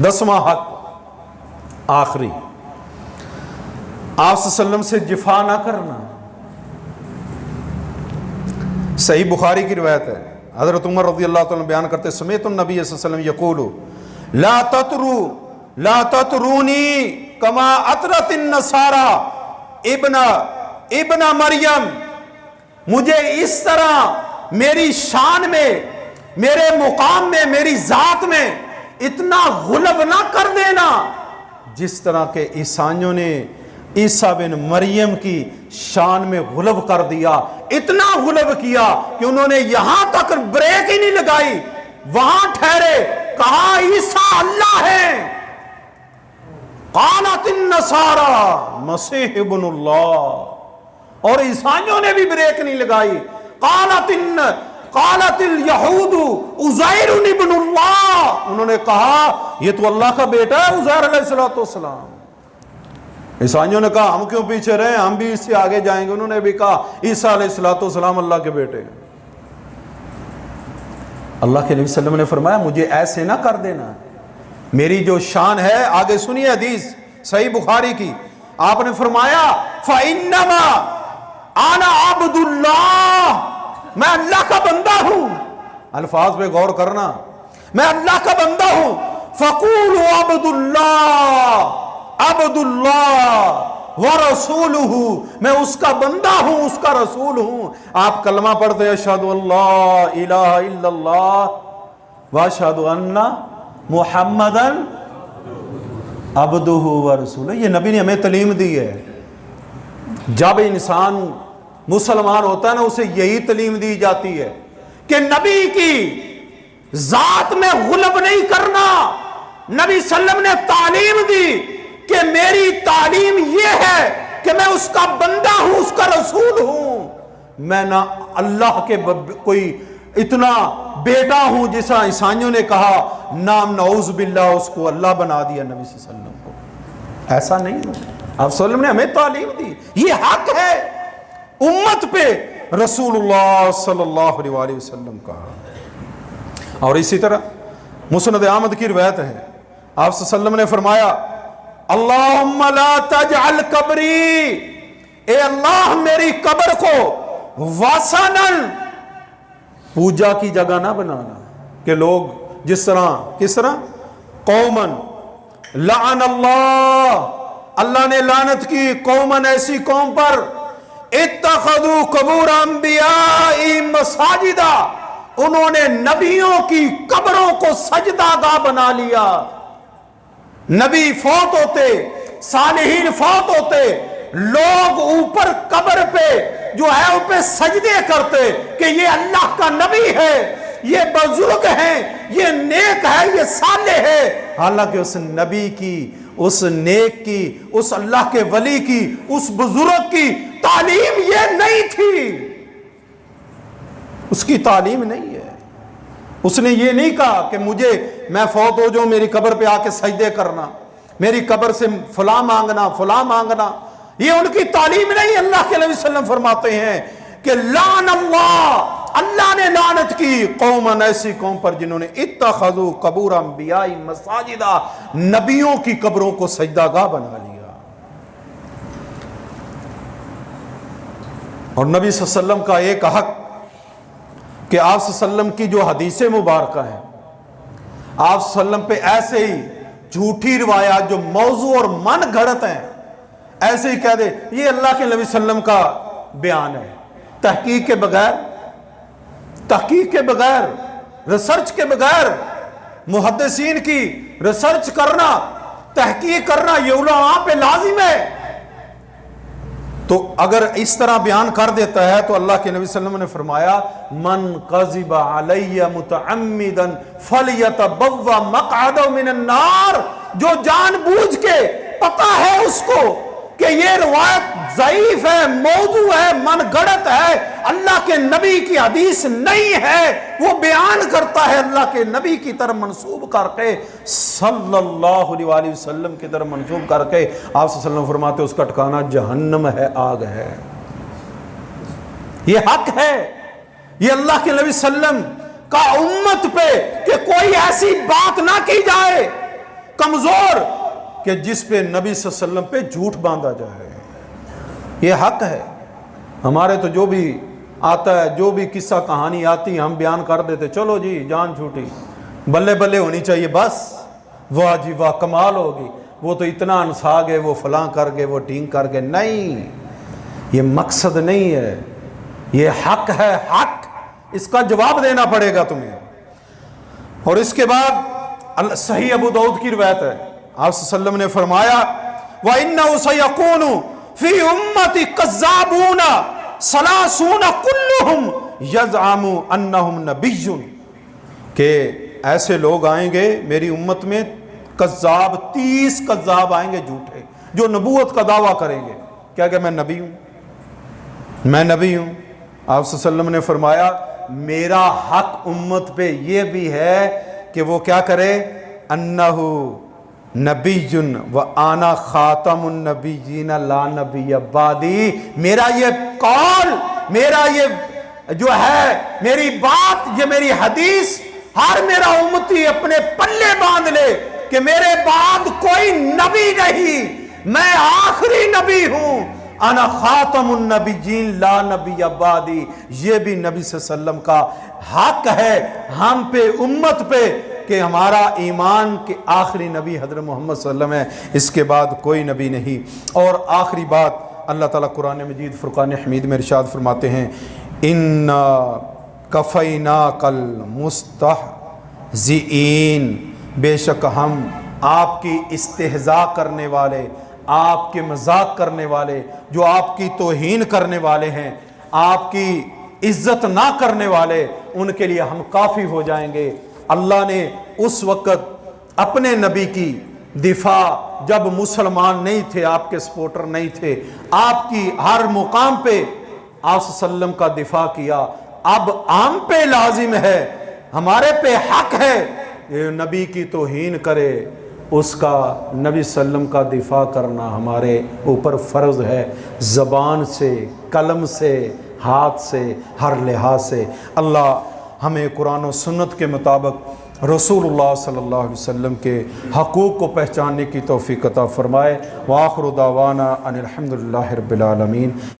10واں حق آخری، آپ صلی اللہ علیہ وسلم سے جفا نہ کرنا۔ صحیح بخاری کی روایت ہے، حضرت عمر رضی اللہ تعالیٰ بیان کرتے سمیت النبی صلی اللہ علیہ وسلم یقول لا تطرونی کما اطرت النصارى ابن مریم، مجھے اس طرح میری شان میں، میرے مقام میں، میری ذات میں اتنا غلب نہ کر دینا جس طرح کہ عیسائیوں نے عیسیٰ بن مریم کی شان میں غلب کر دیا۔ اتنا غلب کیا کہ انہوں نے یہاں تک بریک ہی نہیں لگائی، وہاں ٹھہرے، کہا عیسیٰ اللہ ہے، قالت النصارى مسیح ابن اللہ، اور عیسائیوں نے بھی بریک نہیں لگائی، قالت الیہود عزیر ابن اللہ، انہوں نے کہا یہ تو اللہ کا بیٹا ہے عزیر علیہ السلام۔ عیسائیوں نے کہا ہم کیوں پیچھے رہے، ہم بھی اس سے آگے جائیں گے، انہوں نے بھی کہا عیسیٰ علیہ السلام اللہ کے بیٹے ہیں۔ اللہ کے نبی صلی اللہ علیہ وسلم نے فرمایا مجھے ایسے نہ کر دینا، میری جو شان ہے، آگے سنیے حدیث صحیح بخاری کی، آپ نے فرمایا فَإِنَّمَا أَنَا عَبْدُ اللَّهِ، میں اللہ کا بندہ ہوں، الفاظ پہ غور کرنا، میں اللہ کا بندہ ہوں، فَقُولُوا عَبْدُ اللَّهِ عبد اللہ ورسولہ، میں اس کا بندہ ہوں، اس کا رسول ہوں۔ آپ کلمہ پڑھتے اشہد اللہ الہ الا اللہ واشہد ان محمدا عبدہ ورسولہ، یہ نبی نے ہمیں تعلیم دی ہے۔ جب انسان مسلمان ہوتا ہے نا، اسے یہی تعلیم دی جاتی ہے کہ نبی کی ذات میں غلب نہیں کرنا۔ نبی صلی اللہ علیہ وسلم نے تعلیم دی کہ میری تعلیم یہ ہے کہ میں اس کا بندہ ہوں، اس کا رسول ہوں، میں نہ اللہ کے کوئی اتنا بیٹا ہوں جیسا عیسائیوں نے کہا، نام نعوذ باللہ اس کو اللہ بنا دیا نبی صلی اللہ علیہ وسلم کو، ایسا نہیں ہوں۔ آپ صلی اللہ علیہ وسلم نے ہمیں تعلیم دی، یہ حق ہے امت پہ رسول اللہ صلی اللہ علیہ وسلم کا۔ اور اسی طرح مسند احمد کی روایت ہے، آپ صلی اللہ علیہ وسلم نے فرمایا اللہم لا تجعل قبری، اے اللہ میری قبر کو وثنن، پوجا کی جگہ نہ بنانا، کہ لوگ جس طرح کس طرح قومن لعن اللہ نے لعنت کی، قومن ایسی قوم پر اتخذوا قبور انبیاء مساجدہ، انہوں نے نبیوں کی قبروں کو سجدہ گاہ بنا لیا۔ نبی فوت ہوتے، صالحین فوت ہوتے، لوگ اوپر قبر پہ جو ہے ان پہ سجدے کرتے کہ یہ اللہ کا نبی ہے، یہ بزرگ ہے، یہ نیک ہے، یہ صالح ہے، حالانکہ اس نبی کی، اس نیک کی، اس اللہ کے ولی کی، اس بزرگ کی تعلیم یہ نہیں تھی، اس کی تعلیم نہیں ہے۔ اس نے یہ نہیں کہا کہ مجھے، میں فوت ہو جاؤں میری قبر پہ آ کے سجدے کرنا، میری قبر سے فلاں مانگنا، فلاں مانگنا، یہ ان کی تعلیم نہیں۔ اللہ کے نبی صلی اللہ علیہ وسلم فرماتے ہیں کہ لعن اللہ نے لعنت کی قوماً ایسی قوم پر جنہوں نے اتخذوا قبور انبیاء مساجدہ، نبیوں کی قبروں کو سجدہ گاہ بنا لیا۔ اور نبی صلی اللہ علیہ وسلم کا ایک حق کہ آپ صلی اللہ علیہ وسلم کی جو حدیث مبارکہ ہیں، آپ صلی اللہ علیہ وسلم پہ ایسے ہی جھوٹی روایات جو موضوع اور من گھڑت ہیں ایسے ہی کہہ دے یہ اللہ کے نبی صلی اللہ علیہ وسلم کا بیان ہے، تحقیق کے بغیر، ریسرچ کے بغیر، محدثین کی ریسرچ کرنا، تحقیق کرنا یہ علماء پہ لازم ہے۔ تو اگر اس طرح بیان کر دیتا ہے تو اللہ کے نبی صلی اللہ علیہ وسلم نے فرمایا من قذب علی متعمدا فلیتبوأ مقعدہ من النار، جو جان بوجھ کے پتہ ہے اس کو کہ یہ روایت ضعیف ہے، موضوع ہے، من گڑت ہے، اللہ کے نبی کی حدیث نہیں ہے، وہ بیان کرتا ہے اللہ کے نبی کی طرف منسوب کر کے، صلی اللہ علیہ وسلم کی طرف منسوب کر کے، آپ صلی اللہ علیہ وسلم فرماتے اس کا ٹھکانہ جہنم ہے، آگ ہے۔ یہ حق ہے، یہ اللہ کے نبی صلی اللہ علیہ وسلم کا امت پہ کہ کوئی ایسی بات نہ کی جائے، کمزور کہ جس پہ نبی صلی اللہ علیہ وسلم پہ جھوٹ باندھا جائے. یہ حق ہے. ہمارے تو جو بھی آتا ہے، جو بھی قصہ کہانی آتی ہم بیان کر دیتے، چلو جی جان چھوٹی، بلے بلے ہونی چاہیے، بس واہ جی واہ کمال ہوگی، وہ تو اتنا انسا گئے، وہ فلاں کر گئے، وہ ڈھینگ کر گئے. نہیں، یہ مقصد نہیں ہے، یہ حق ہے. حق، اس کا جواب دینا پڑے گا تمہیں. اور اس کے بعد صحیح ابو داؤد کی روایت ہے، آپ صلی اللہ علیہ وسلم نے فرمایا وَإِنَّهُ سَيَكُونُ فِي أُمَّتِ كَذَّابُونَ ثَلَاثُونَ كُلُّهُمْ يَزْعَمُ أَنَّهُمْ نَبِيٌّ، کہ ایسے لوگ آئیں گے میری امت میں، کذاب، 30 کذاب آئیں گے جھوٹے، جو نبوت کا دعویٰ کریں گے، کیا کہ میں نبی ہوں، میں نبی ہوں. آپ صلی اللہ علیہ وسلم نے فرمایا میرا حق امت پہ یہ بھی ہے کہ وہ کیا کرے، انہ نبی و آنا خاتم النبیین لا نبی بعدی. میرا یہ قول، میرا یہ جو ہے میری بات، یہ میری حدیث ہر میرا امتی اپنے پلے باندھ لے کہ میرے بعد کوئی نبی نہیں، میں آخری نبی ہوں. انا خاتم النبیین لا نبی بعدی. یہ بھی نبی صلی اللہ علیہ وسلم کا حق ہے ہم پہ، امت پہ، کہ ہمارا ایمان کہ آخری نبی حضرت محمد صلی اللہ علیہ وسلم ہے، اس کے بعد کوئی نبی نہیں. اور آخری بات اللہ تعالیٰ قرآن مجید فرقان حمید میں ارشاد فرماتے ہیں اِنَّا کَفَيْنَاكَ الْمُسْتَهْزِئِينَ، بے شک ہم آپ کی استہزاء کرنے والے، آپ کے مذاق کرنے والے، جو آپ کی توہین کرنے والے ہیں، آپ کی عزت نہ کرنے والے، ان کے لیے ہم کافی ہو جائیں گے. اللہ نے اس وقت اپنے نبی کی دفاع، جب مسلمان نہیں تھے، آپ کے سپورٹر نہیں تھے، آپ کی ہر مقام پہ آپ صلی اللہ علیہ وسلم کا دفاع کیا. اب ہم پہ لازم ہے، ہمارے پہ حق ہے، نبی کی توہین کرے اس کا، نبی صلی اللہ علیہ وسلم کا دفاع کرنا ہمارے اوپر فرض ہے، زبان سے، قلم سے، ہاتھ سے، ہر لحاظ سے. اللہ ہمیں قرآن و سنت کے مطابق رسول اللہ صلی اللہ علیہ وسلم کے حقوق کو پہچاننے کی توفیق عطا فرمائے. وآخر دعوانا ان الحمدللہ رب العالمین.